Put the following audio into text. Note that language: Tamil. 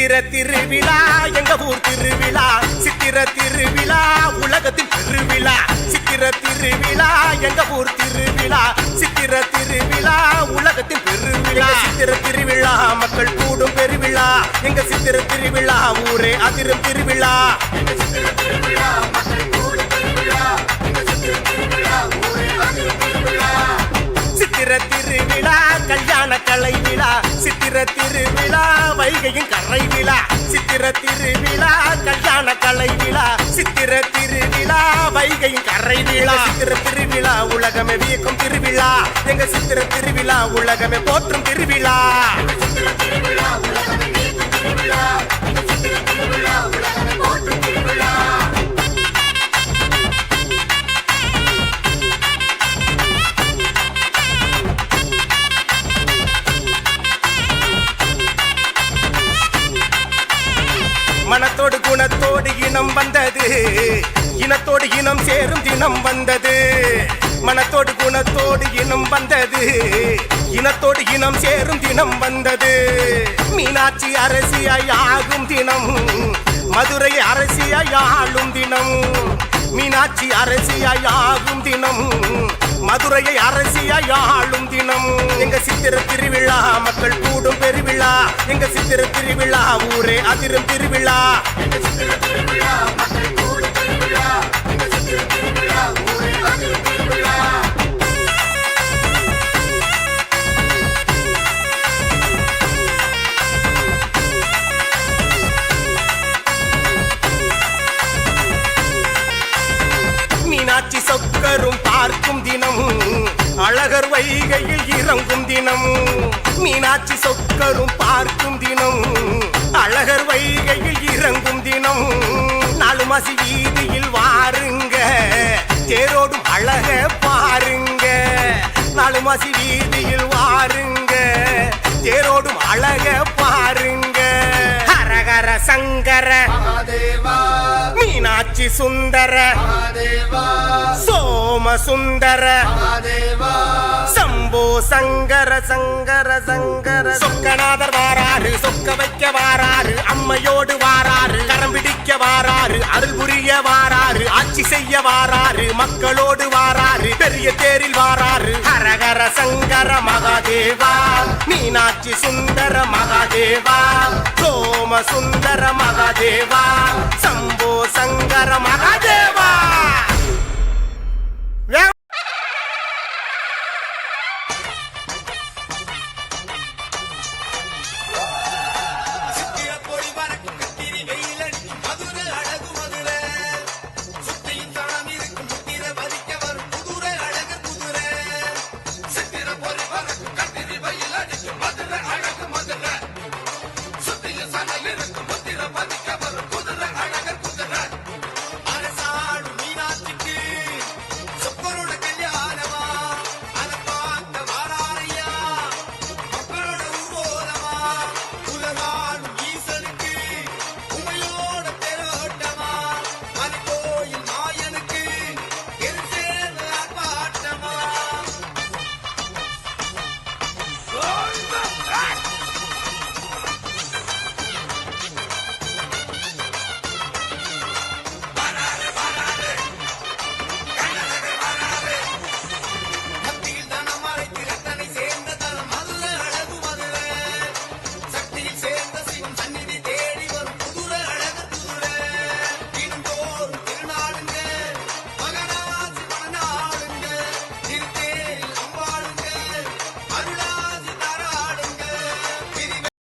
சித்திர திருவிழா எங்க ஊர் திருவிழா சித்திர திருவிழா உலகத்தின் திருவிழா சித்திர திருவிழா எங்க ஊர் திருவிழா சித்திர திருவிழா உலகத்தின் பெருவிழா சித்திர திருவிழா மக்கள் கூடும் பெருவிழா எங்க சித்திர திருவிழா ஊரே அதிரும் திருவிழா சித்திர திருவிழா கல்யாண கலை விழா சித்திர திருவிழா வைகையின் கரை விழா சித்திர திருவிழா கல்யாண கலை விழா சித்திர திருவிழா வைகையின் கரை விழா சித்திர திருவிழா உலகமே வியக்கும் திருவிழா எங்க சித்திர திருவிழா உலகமே போற்றும் திருவிழா மனத்தோடு குணத்தோடு இனம் வந்தது இனத்தோடு இனம் சேரும் தினம் வந்தது மனத்தோடு குணத்தோடு இனம் வந்தது இனத்தோடு இனம் சேரும் தினம் வந்தது மீனாட்சி அரசியாய் ஆகும் தினம் மதுரை அரசியாய் ஆளும் தினம் மீனாட்சி அரசியாய் ஆகும் தினம் மதுரையை அரசியாய் ஆளும் தினம் எங்க சித்திர திருவிழா மக்கள் கூடும் பெருவிழா எங்க சித்திர திருவிழா ஊரே அதிரும் திருவிழா மீனாட்சி சொக்கரும் பார்க்கும் தினம் அழகர் வைகையில் இறங்கும் தினம் மீனாட்சி சொக்கரும் பார்க்கும் தினம் அழகர் வைகையில் இறங்கும் தினம் நாலு மாசி வீதியில் வாருங்க தேரோடும் அழக பாருங்க நாலு மாசி வீதியில் வாருங்க தேரோடும் அழக பாருங்க ஹரஹர சங்கர மீனாட்சி சுந்தர சோம சுந்தர சம்போ சங்கர சங்கர சங்கர சொக்கநாதர் வாராரு சொக்க வைக்க வாராரு அம்மையோடு வாராரு கரம் பிடிக்க வாராரு அருள் புரிய வாராரு ஆட்சி செய்ய வாராரு மக்களோடு வாராரு பெரிய தேரில் வாராரு ஹரஹர சங்கர மகாதேவா மீனாட்சி சுந்தர மகாதேவா சோம சுந்தர மகாதேவா சம்போ சங்கர மகாதேவா